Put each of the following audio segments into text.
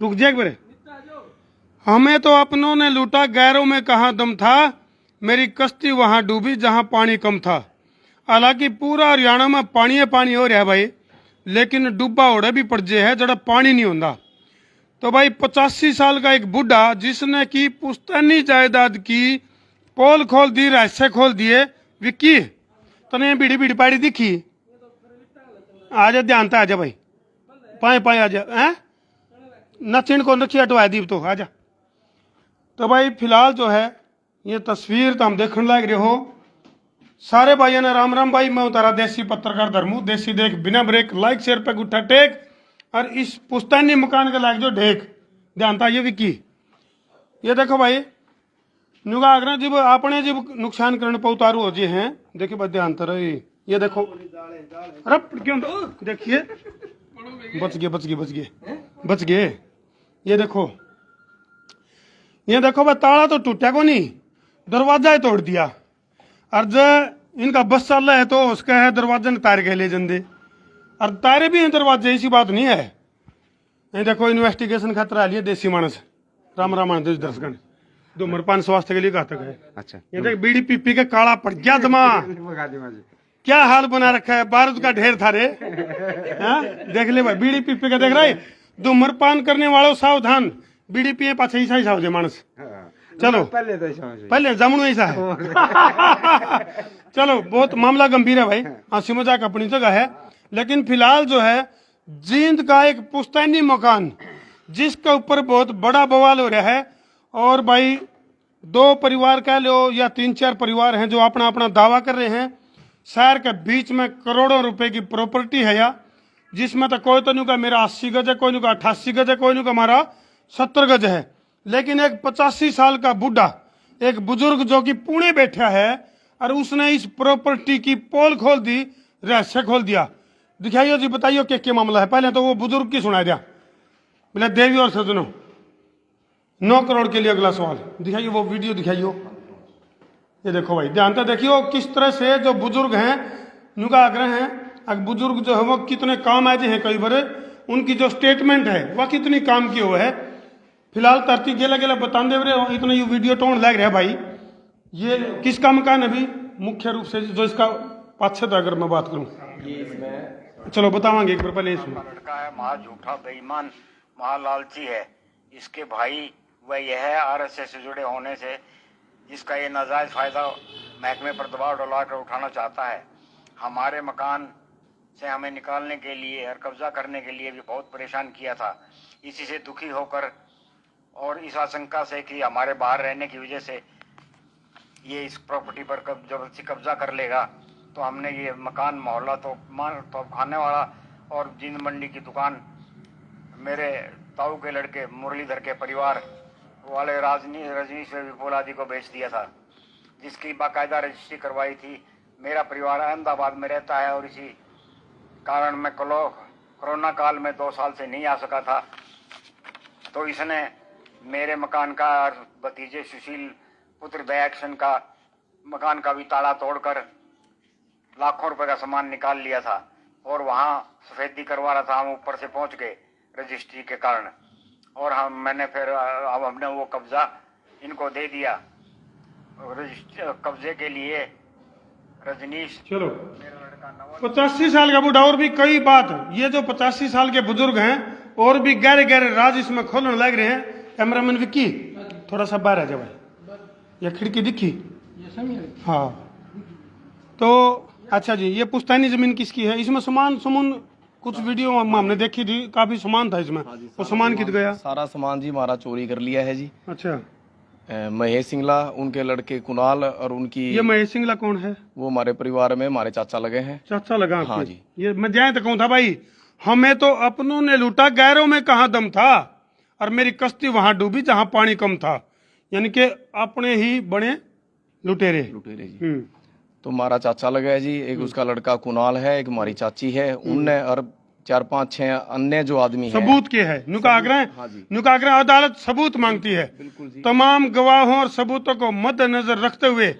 रुक जाए एक बार। हमें तो अपनों ने लूटा, गैरों में कहाँ दम था, मेरी कश्ती वहां डूबी जहां पानी कम था। हालांकि पूरा हरियाणा में पानी हो रहा है भाई, लेकिन डूबा ओढ़े भी पड़जे है जड़ा पानी नहीं होता। तो भाई 85 साल का एक बुढ़ा जिसने की पुश्तैनी जायदाद की पोल खोल दी, रहस्य खोल दिए। विक्की तने बीड़ी बीड़ी पाड़ी दिखी? आजा ध्यान था, आजा भाई, पाए पाए आजा है न चिण को नखी हटवाया दीप तो आजा। तो भाई फिलहाल जो है ये तस्वीर तो हम देखने लायक रहे हो सारे भाइयों ने। राम राम भाई, मैं उतारा देसी पत्रकार धर्मू, देसी देख बिना ब्रेक, लाइक शेयर पे गुट्ठा टेक और इस पुश्तैनी मकान के लायक जो ढेक ध्यान था। ये विकी ये देखो भाई, नुगा आगरा जब आपने जब नुकसान करने पर उतारू हो जी हैं, देखिए भाई ध्यान तर ये देखो, अरे क्यों देखिए, बच गए बच गए बच गए बच गए। ये देखो भाई, ताला तो टूटा को नहीं, दरवाजा ही तोड़ दिया। और जो इनका बस चल रहा है तो उसका है दरवाजा ने तार के ले जंदे, और तारे भी हैं दरवाजे, ऐसी बात नहीं है। ये देखो इन्वेस्टिगेशन खतरा लिए देसी मानस राम रामायण दर्शकगण, धूम्रपान स्वास्थ्य के लिए घातक है। अच्छा ये देख बीड़ी पी के काला पड़ गया दमा, क्या हाल बना रखा है, बारूद का ढेर था रे। देख ले भाई, बीड़ी पी के देख रहा है, धूम्रपान करने वालों सावधान, बीड़ी पिए पाछे ऐसा ही सावधान मानस। चलो पहले जमुन ऐसा है। चलो बहुत मामला गंभीर है भाई, हंसी मजाक अपनी जगह है, लेकिन फिलहाल जो है जींद का एक पुश्तैनी मकान जिसके ऊपर बहुत बड़ा बवाल हो रहा है। और भाई 2 परिवार कह लो या 3-4 परिवार हैं जो अपना अपना दावा कर रहे हैं। शहर के बीच में करोड़ों रुपए की प्रॉपर्टी है या, जिसमें तो कोई तो नहीं का मेरा 80 गज है, कोई नहीं का 88 गज है, कोई नहीं का हमारा 70 गज है। लेकिन एक 85 साल का बुढ़ा, एक बुजुर्ग जो कि पुणे बैठा है, और उसने इस प्रॉपर्टी की पोल खोल दी, रहस्य खोल दिया। दिखाइयो जी, बताइयो क्या मामला है। पहले तो वो बुजुर्ग की सुनाई दिया, बोले देवी और सजनों 9 करोड़ के लिए अगला सवाल दिखाइए, वो वीडियो दिखाइयो। ये देखो भाई ध्यान से देखियो किस तरह से जो बुजुर्ग हैं उनका आग्रह है, अब बुजुर्ग जो है वो कितने काम आए हैं, कई बार उनकी जो स्टेटमेंट है वह कितनी काम की हुआ है। फिलहाल धरती गेला गेला बता दे रहे इतना ये वीडियो टोन लग रहा है भाई। ये किसका मकान है अभी मुख्य रूप से जो इसका पाछे अगर मैं बात करूं, चलो बतावांगे एक बार पहले। इसमें लड़का है, महा झूठा बेईमान महा लालची है। इसके भाई वह यह है आरएसएस से जुड़े होने से जिसका ये नाजायज फायदा महकमे पर दबाव डालकर उठाना चाहता है। हमारे मकान से हमें निकालने के लिए और कब्जा करने के लिए भी बहुत परेशान किया था। इसी से दुखी होकर और इस आशंका से कि हमारे बाहर रहने की वजह से ये इस प्रॉपर्टी पर जबरदस्ती कब्जा कर लेगा, तो हमने ये मकान मोहल्ला तो खाने वाला और जिंद मंडी की दुकान मेरे ताऊ के लड़के मुरलीधर के परिवार वाले रजनीश विपुल आदि को बेच दिया था, जिसकी बाकायदा रजिस्ट्री करवाई थी। मेरा परिवार अहमदाबाद में रहता है और इसी कारण मैं कोरोना काल में 2 साल से नहीं आ सका था। तो इसने मेरे मकान का और भतीजे सुशील पुत्र दयाक्षण का मकान का भी ताला तोड़कर लाखों रुपए का सामान निकाल लिया था और वहां सफेदी करवा रहा था। हम ऊपर से पहुंच गए रजिस्ट्री के कारण, और हमने वो कब्जा इनको दे दिया। कब्जे के लिए रजनीश, चलो 85 साल का बुढ़ा, और भी कई बात, ये जो 85 साल के बुजुर्ग हैं और भी गहरे गहरे राज इसमें खोलने लग रहे हैं। कैमरामैन विक्की थोड़ा सा बाहर आ जाए भाई, ये खिड़की दिखी? हाँ तो अच्छा जी, ये पुश्तैनी जमीन किसकी है? इसमें सामान कुछ वीडियो हमने देखी थी, काफी सामान था इसमें। वो सामान कित गया? सारा सामान जी हमारा चोरी कर लिया है जी। अच्छा, महेश सिंगला, उनके लड़के कुणाल और उनकी। ये महेश सिंगला कौन है? वो हमारे परिवार में हमारे चाचा लगे हैं। चाचा लगा? हाँ जी। ये मैं जाए तो कहूँ था भाई, हमें तो अपनों ने लूटा, गैरों में कहाँ दम था, और मेरी कश्ती वहां डूबी जहां पानी कम था। यानी कि अपने ही बने लुटेरे जी। तो हमारा चाचा लगा है जी, एक उसका लड़का कुणाल है, एक हमारी चाची है, उनने और 4-5-6 अन्य जो आदमी हैं। सबूत के है नुका आग्रह अदालत सबूत मांगती है। तमाम गवाहों और सबूतों को मद्देनजर रखते हुए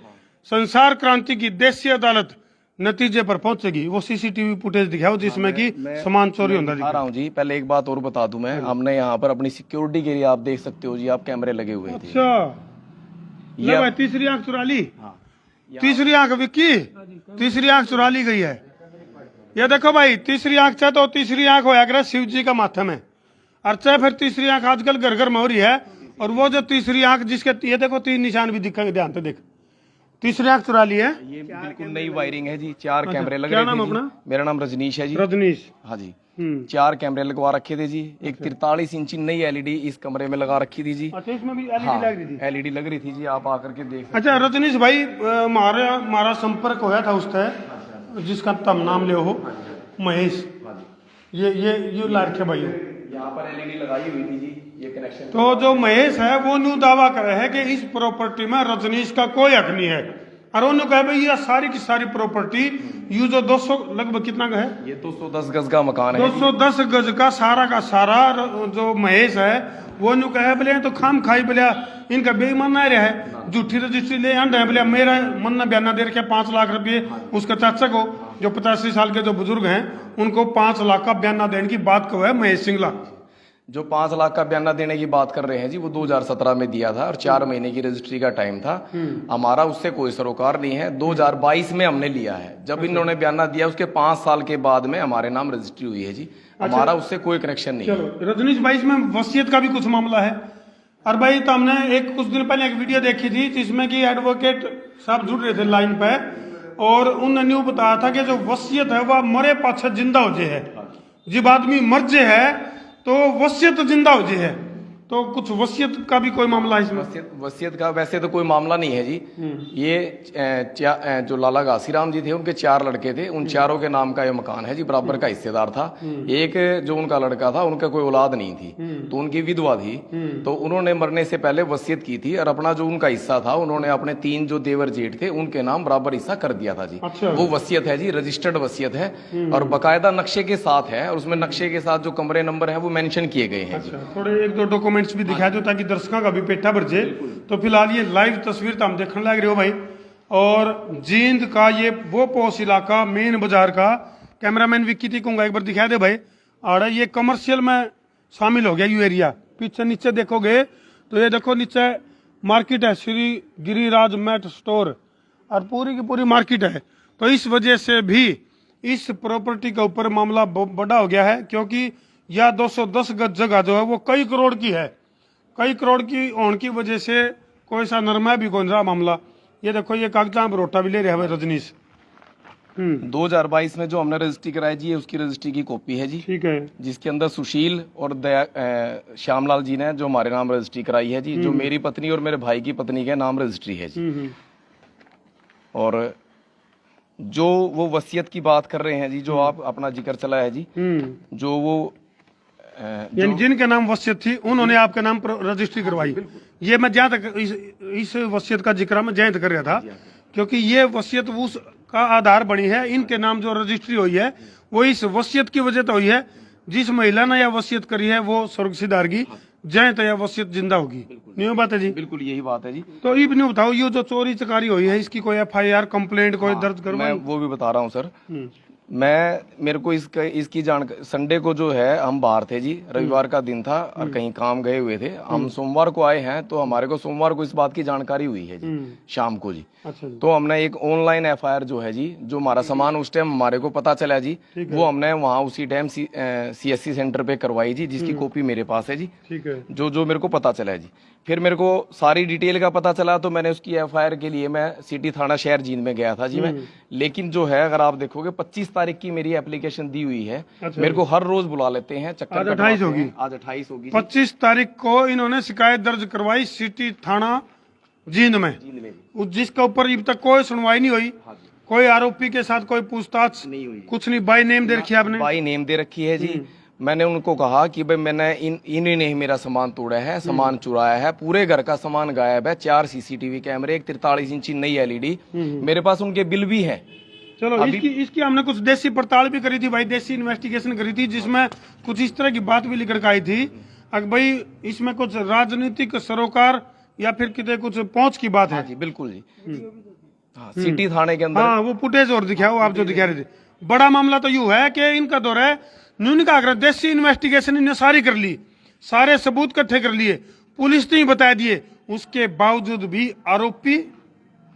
संसार क्रांति की देसी अदालत नतीजे पर पहुंचेगी। वो सीसीटीवी फुटेज दिखाओ जिसमें कि सामान चोरी होता दिखा रहा हूँ जी। पहले एक बात और बता दूं मैं, हमने यहाँ पर अपनी सिक्योरिटी के लिए आप देख सकते हो जी, आप कैमरे लगे हुए थे। अच्छा, ये ये भाई तीसरी आंख चुरा ली। हाँ, तीसरी आंख विक्की, तीसरी आंख चुरा ली गई है। ये देखो भाई, तीसरी आंख चाहे तो तीसरी आंख होया करे शिव जी का माध्यम है, और चाहे फिर तीसरी आंख आजकल घर घर में हो रही है। और वो जो तीसरी आंख जिसके ये देखो 3 निशान भी दिखेंगे, ध्यान से देख, तीसरी आंख चुरा ली है। ये बिल्कुल नई वायरिंग है जी। 4 कैमरे लग क्या रहे नाम थे जी। अपना? मेरा नाम रजनीश है जी। रजनीश। हाँ जी, हम्म। 4 कैमरे लगवा रखे थे जी। एक 43 इंची नई एलईडी इस कमरे में लगा रखी थी जी। अच्छा, इसमें भी एलईडी हाँ, लग रही थी। एलईडी लग रही थी जी, आप आकर के देख सकते अच्छा रजनीश भाई, हमारा संपर्क होया था उससे, जिसका तुम नाम ले हो, महेश। ये लारखे भाई हो। यहाँ पर एलईडी लगाई हुई थी जी, ये कनेक्शन। तो जो महेश है वो न्यू दावा करे है कि इस प्रॉपर्टी में रजनीश का कोई हक नहीं है, और उन्होंने कहा भाई ये सारी की सारी प्रॉपर्टी यू जो 200 लगभग कितना का है, ये 210 गज का मकान है। 210 गज का सारा जो महेश है वो न्यू कहे बोले तो खाम खाई बोलिया इनका बेईमान रहा है, झूठी रजिस्ट्री ले आंड है बोलिया। मेरा मन बयाना दे रखे 5 लाख रुपये उसके चाचा को, जो 85 साल के जो बुजुर्ग हैं, उनको 5 लाख का बयाना देने की बात को है महेश सिंगला। जो 5 लाख का बयाना देने की बात कर रहे हैं जी, वो 2017 में दिया था और 4 महीने की रजिस्ट्री का टाइम था। हमारा उससे कोई सरोकार नहीं है। 2022 में हमने लिया है, जब इन्होंने बयाना दिया उसके 5 साल के बाद में हमारे नाम रजिस्ट्री हुई है जी। हमारा उससे कोई कनेक्शन नहीं है। चलो रजनीश भाई, इसमें वसीयत का भी कुछ मामला है। और भाई तो हमने कुछ दिन पहले एक वीडियो देखी थी जिसमें कि एडवोकेट साहब जुड़ रहे थे लाइन पे, और उन्होंने न्यू बताया था कि जो वसीयत है वह मरे पाछे जिंदा हो जे है। जब आदमी मर जे है तो वसीयत जिंदा हो जे है। तो कुछ वसीयत का भी कोई मामला है इसमें? वसीयत का वैसे तो कोई मामला नहीं है जी। ये जो लाला घासीराम जी थे, उनके 4 लड़के थे, उन चारों के नाम का ये मकान है जी, बराबर का हिस्सेदार था। एक जो उनका लड़का था, उनका कोई औलाद नहीं थी, तो उनकी विधवा थी, तो उन्होंने मरने से पहले वसीयत की थी, और अपना जो उनका हिस्सा था उन्होंने अपने 3 जो देवर जेठ थे उनके नाम बराबर हिस्सा कर दिया था जी। अच्छा। वो वसीयत है जी, रजिस्टर्ड वसीयत है, और बाकायदा नक्शे के साथ है, और उसमें नक्शे के साथ जो कमरे नंबर है वो मेंशन किए गए हैं। अच्छा, थोड़े 1-2 डॉक्यूमेंट्स भी दिखा दो ताकि दर्शकों का भी पेटा भर जाए। तो फिलहाल ये लाइव तस्वीर तो हम देखने लग रहे हो भाई, और जींद का ये वो पोस्ट इलाका मेन बाजार का, कैमरामैन विक्की थी कहूंगा एक बार दिखा दे भाई। और ये कमर्शियल में शामिल हो गया यू एरिया। पीछे नीचे देखोगे तो ये देखो नीचे मार्केट है, श्री गिरिराज मैट स्टोर, और पूरी की पूरी मार्केट है। तो इस वजह से भी इस प्रॉपर्टी के ऊपर मामला बड़ा हो गया है, क्योंकि यह 210 गज जगह जो है वो कई करोड़ की है। कई करोड़ की होने की वजह से कोई सा नरमा भी कौन रहा मामला। ये देखो ये कागजात रोटा भी ले रहे हैं रजनीश। 2022 में जो हमने रजिस्ट्री कराई जी, उसकी रजिस्ट्री की कॉपी है जी। ठीक है। जिसके अंदर सुशील और श्यामलाल जी ने जो हमारे नाम रजिस्ट्री कराई है जी, जो मेरी पत्नी और मेरे भाई की पत्नी के नाम रजिस्ट्री है जी। और जो वो वसीयत की बात कर रहे हैं जी, जो आप अपना जिक्र चला है जी, जो वो जिनके नाम वसीयत थी उन्होंने आपके नाम पर रजिस्ट्री करवाई। ये मैं जहाँ तक इस वसीयत का जिक्र मैं जयंत कर रहा था, क्योंकि ये वसीयत उस का आधार बनी है। इनके नाम जो रजिस्ट्री हुई है वो इस वसीयत की वजह से हुई है। जिस महिला ने यह वसीयत करी है वो स्वर्ग सिधारगी, जयंत यह वसीयत जिंदा होगी। नहीं बात है जी? बिल्कुल यही बात है जी। तो ये भी नहीं बताओ, ये जो चोरी चकारी हुई है इसकी कोई FIR कंप्लेंट कोई दर्ज करो? मैं वो भी बता रहा हूँ सर। मेरे को इसकी जानकारी, संडे को जो है हम बाहर थे जी, रविवार का दिन था और कहीं काम गए हुए थे। हम सोमवार को आए हैं, तो हमारे को सोमवार को इस बात की जानकारी हुई है जी, शाम को जी। अच्छा जी। तो हमने एक ऑनलाइन FIR जो है जी, जो हमारा सामान उस टाइम हमारे को पता चला जी, वो हमने वहाँ उसी टाइम CSC सेंटर पे करवाई जी, जिसकी कॉपी मेरे पास है जी। ठीक है। जो मेरे को पता चला है जी। फिर मेरे को सारी डिटेल का पता चला, तो मैंने उसकी FIR के लिए मैं सिटी थाना शहर जींद में गया था जी मैं। लेकिन जो है, अगर आप देखोगे 25 तारीख की मेरी एप्लीकेशन दी हुई है। अच्छा। मेरे को हर रोज बुला लेते हैं, चक्कर आज 28 होगी। आज 28 होगी। 25 तारीख को इन्होंने शिकायत दर्ज करवाई सिटी थाना जींद में, जिसके ऊपर अब तक कोई सुनवाई नहीं हुई। कोई आरोपी के साथ कोई पूछताछ नहीं हुई, कुछ नहीं। बाई नेम दे रखी है आपने? बाई नेम दे रखी है जी। मैंने उनको कहा कि भाई मैंने इन्हीं ने ही मेरा सामान तोड़ा है, सामान चुराया है, पूरे घर का सामान गायब है। 4 CCTV कैमरे, एक 43 इंची नई LED, मेरे पास उनके बिल भी हैं। चलो इसकी हमने कुछ देसी पड़ताल भी करी थी भाई, देसी इन्वेस्टिगेशन करी थी, जिसमें कुछ इस तरह की बात भी लिख आई थी कि भाई इसमें कुछ राजनीतिक सरोकार या फिर कितने कुछ पहुंच की बात है। जी बिल्कुल जी। हाँ, सिटी थाने के अंदर। हाँ वो फुटेज और दिखाओ आप जो दिखा रहे थे। बड़ा मामला तो यूं है कि इनका दौर है न्यून का आग्रह देसी इन्वेस्टिगेशन इन्हें सारी कर ली, सारे सबूत इकट्ठे कर लिए, पुलिस ने ही बता दिए, उसके बावजूद भी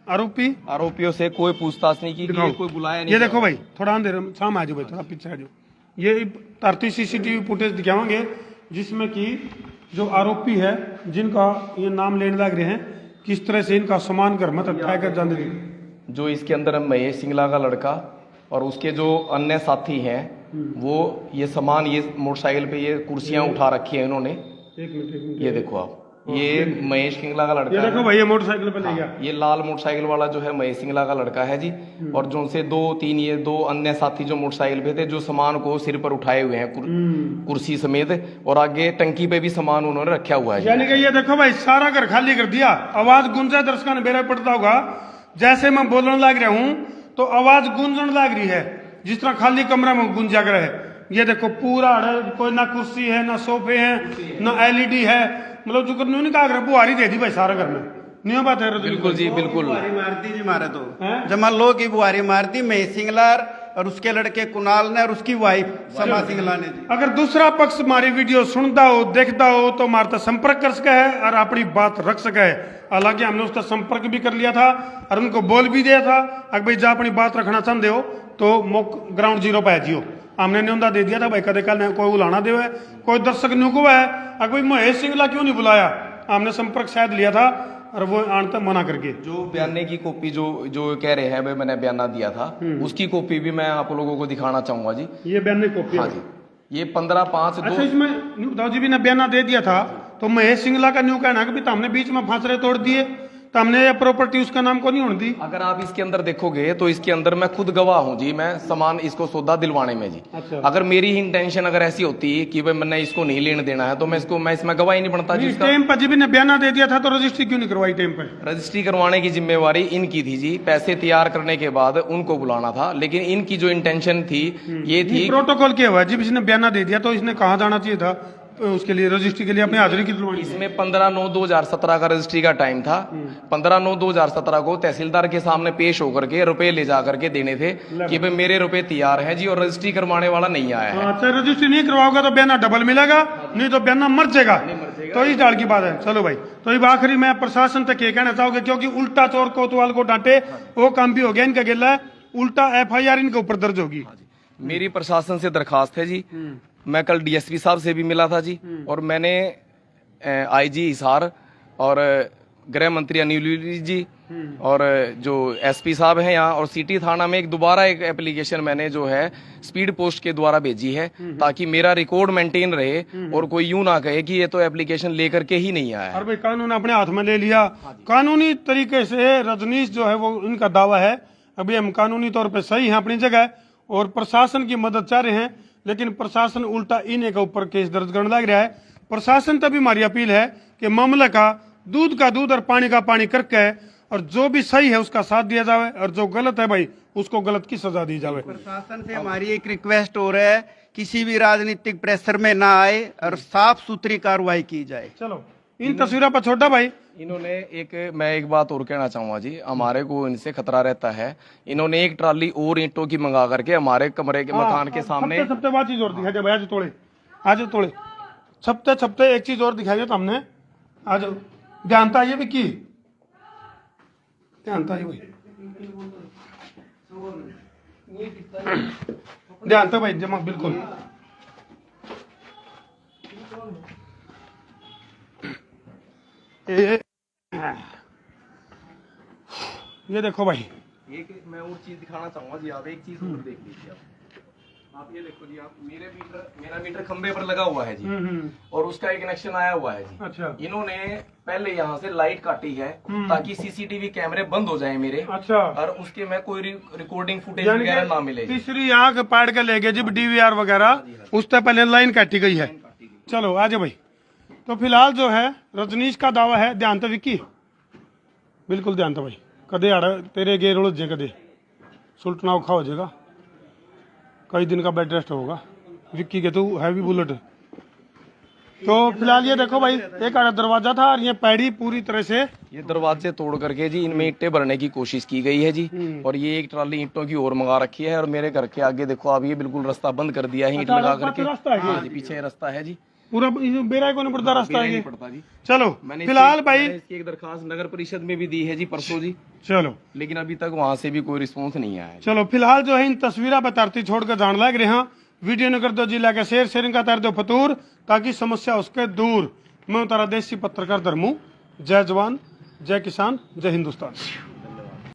आरोपियों से कोई पूछताछ नहीं की गई, कोई बुलाया नहीं। ये देखो भाई थोड़ा अंधेरे सामने आ जाओ भाई, थोड़ा पीछे आ जाओ। ये धरती सीसीटीवी फुटेज दिखावांगे जिसमें कि जो आरोपी है जिनका ये नाम लेने लग रहे हैं, किस तरह से इनका सामान घर मत उठा कर जाने थे। जो इसके अंदर महेश सिंगला का लड़का और उसके जो अन्य साथी हैं वो ये सामान, ये मोटरसाइकिल पे ये कुर्सियां उठा रखी है इन्होंने। एक मिनट ये देखो आप, ये महेश सिंगला का लड़का ये देखो है। भाई ये मोटरसाइकिल पे ले गया। ये लाल मोटरसाइकिल वाला जो है महेश सिंगला का लड़का है जी। और जो से ये दो अन्य साथी जो मोटरसाइकिल पे थे, जो सामान को सिर पर उठाए हुए हैं कुर्सी समेत, और आगे टंकी पे भी सामान उन्होंने रखा हुआ है। यानी कि ये देखो भाई सारा घर खाली कर दिया। आवाज गुंजा, दर्शकों ने बेरा पड़ता होगा जैसे मैं बोलने लग रहा हूं तो आवाज गूंजने लग रही है जिस तरह खाली कमरा में गूंजा कर है। ये देखो पूरा कोई ना कुर्सी है ना सोफे हैं ना एलईडी है, मतलब जो न्यू का आग्रह बुहारी दे दी भाई सारा घर में। न्यू बात है बिल्कुल जी, बिल्कुल। बुहारी मारती जी मारे तो जमा लो की बुहारी मारती महेश सिंगला और उसके लड़के कुणाल ने और उसकी वाइफ समा सिंगला ने जी। अगर दूसरा पक्ष हमारी वीडियो सुनता हो देखता हो तो हमारे संपर्क कर सका है और अपनी बात रख सका है। हालांकि हमने उसका संपर्क भी कर लिया था और उनको बोल भी दिया था अगर भाई जा अपनी बात रखना चाहते हो तो ग्राउंड जीरो पे जियो। हमने न्योंदा दे दिया था भाई कदे कल कोई उलाना दे कोई दर्शक न्यू को है अगर भाई महेश सिंगला क्यों नहीं बुलाया, हमने संपर्क शायद लिया था और वो आने तक मना करके। जो बयाने की कॉपी जो कह रहे हैं भाई मैंने बयाना दिया था, उसकी कॉपी भी मैं आप लोगों को दिखाना चाहूंगा जी। ये बयान कॉपी। हाँ जी, ये 15/5 अच्छा इसमें दाऊ जी भी ने बयाना दे दिया था तो महेश सिंगला का न्यू कहना कि हमने बीच में फांसरे तोड़ दिए तो हमने ये प्रॉपर्टी उसका नाम को नहीं होने दी। अगर आप इसके अंदर देखोगे तो इसके अंदर मैं खुद गवाह हूँ जी, मैं सामान इसको सौदा दिलवाने में जी। अच्छा। अगर मेरी ही इंटेंशन अगर ऐसी होती कि भाई मैंने इसको नहीं लेने देना है तो मैं इसमें गवाह ही नहीं बनता जी। इसका टाइम पर जी भी ने बयाना दे दिया था तो रजिस्ट्री क्यों नहीं करवाई टाइम पर? रजिस्ट्री करवाने की जिम्मेवारी इनकी थी जी, पैसे तैयार करने के बाद उनको बुलाना था, लेकिन इनकी जो इंटेंशन थी ये थी। प्रोटोकॉल क्या हुआ जी, इसने बयाना दे दिया तो इसने कहाँ जाना चाहिए था उसके लिए रजिस्ट्री के लिए अपनी हाजिरी की दिलवानी? इसमें 15/9/2017 का रजिस्ट्री का टाइम था। 15/9/2017 को तहसीलदार के सामने पेश होकर के रुपए ले जा करके देने थे कि भाई मेरे रुपए तैयार हैं जी और रजिस्ट्री करवाने वाला नहीं आया है। अच्छा रजिस्ट्री नहीं करवाओगे तो बयाना डबल मिलेगा, नहीं तो बयाना मर जाएगा। तो इस डाल की बात है। चलो भाई तो अब आखिरी मैं प्रशासन तक ये कहना चाहूंगा क्योंकि उल्टा चोर कोतवाल को डांटे वो काम भी हो गया इनका गिला, उल्टा FIR इनके ऊपर दर्ज होगी। मेरी प्रशासन से दरखास्त है जी, मैं कल DSP साहब से भी मिला था जी और मैंने IG हिसार और गृह मंत्री अनिल विज जी और जो SP साहब हैं यहाँ और सिटी थाना में दोबारा एक एप्लीकेशन मैंने जो है स्पीड पोस्ट के द्वारा भेजी है ताकि मेरा रिकॉर्ड मेंटेन रहे और कोई यूं ना कहे कि ये तो एप्लीकेशन लेकर के ही नहीं आया। और भाई कानून अपने हाथ में ले लिया, कानूनी तरीके से रजनीश जो है वो इनका दावा है अभी हम कानूनी तौर पर सही हैं अपनी जगह और प्रशासन की मदद चाह रहे हैं, लेकिन प्रशासन उल्टा इन्हीं के ऊपर केस दर्ज करने लग रहा है। प्रशासन तभी हमारी अपील है कि मामले का दूध और पानी का पानी करके और जो भी सही है उसका साथ दिया जाए और जो गलत है भाई उसको गलत की सजा दी जाए। प्रशासन से हमारी एक रिक्वेस्ट हो रहा है किसी भी राजनीतिक प्रेशर में ना आए और साफ सुथरी कार्रवाई की जाए। चलो इन तस्वीरों पर छोटा भाई इन्होंने मैं एक बात और कहना चाहूंगा जी, हमारे को इनसे खतरा रहता है। इन्होंने एक ट्राली और ईंटों की मंगा करके हमारे कमरे के मकान के सामने छपते बात चीज और दिखा भाई, आज तोड़े छपते एक चीज और दिखाई तो हमने आज ध्यानता है भी की ध्यानता है भाई ध्यानता भाई जमा बिल्कुल ये देखो भाई एक मैं और चीज दिखाना चाहूंगा जी, आप एक चीज और देख लीजिए। आप ये देखो जी, आप मेरा मीटर खंबे पर लगा हुआ है जी और उसका एक कनेक्शन आया हुआ है जी। अच्छा इन्होंने पहले यहाँ से लाइट काटी है ताकि CCTV कैमरे बंद हो जाए मेरे। अच्छा और उसके में कोई रिकॉर्डिंग फुटेज वगैरह ना मिले। तीसरी आंख पाड़ के ले गए जब DVR वगैरह उससे पहले लाइन काटी गई है। चलो आ जाओ भाई। तो फिलहाल जो है रजनीश का दावा है, ध्यान तो विक्की बिल्कुल ध्यान तो भाई कदे आड़ तेरे गेर उड़ जाए कदे सुलटना औखा हो जाएगा, कई दिन का बेड रेस्ट होगा। विक्की के तू हैवी बुलेट तो फिलहाल ये देखो भाई, एक आधा दरवाजा था और ये पैड़ी पूरी तरह से ये दरवाजे तोड़ करके जी इनमें ईंटें भरने की कोशिश की गई है जी। और ये एक ट्राली ईंटों की और मंगा रखी है। और मेरे घर के आगे देखो आप, ये बिल्कुल रास्ता बंद कर दिया है ईंट लगा करके। रास्ता है हाँ जी, पीछे रास्ता है जी, पूरा बेरा को नहीं पड़ता रास्ता है नहीं ये। पड़ता जी। चलो मैंने फिलहाल भाई, इसकी एक दरखास्त नगर परिषद में भी दी है जी परसों जी, चलो लेकिन अभी तक वहां से भी कोई रिस्पॉन्स नहीं आया है। चलो फिलहाल जो है इन तस्वीरें बतारती छोड़कर जान लग रहे हैं। वीडियो न कर दो जिला के शेयरिंग का कर दो फतूर, ताकि समस्या उसके दूर। मैं तारा देसी पत्रकार धर्मू। जय जवान, जय किसान, जय हिंदुस्तान।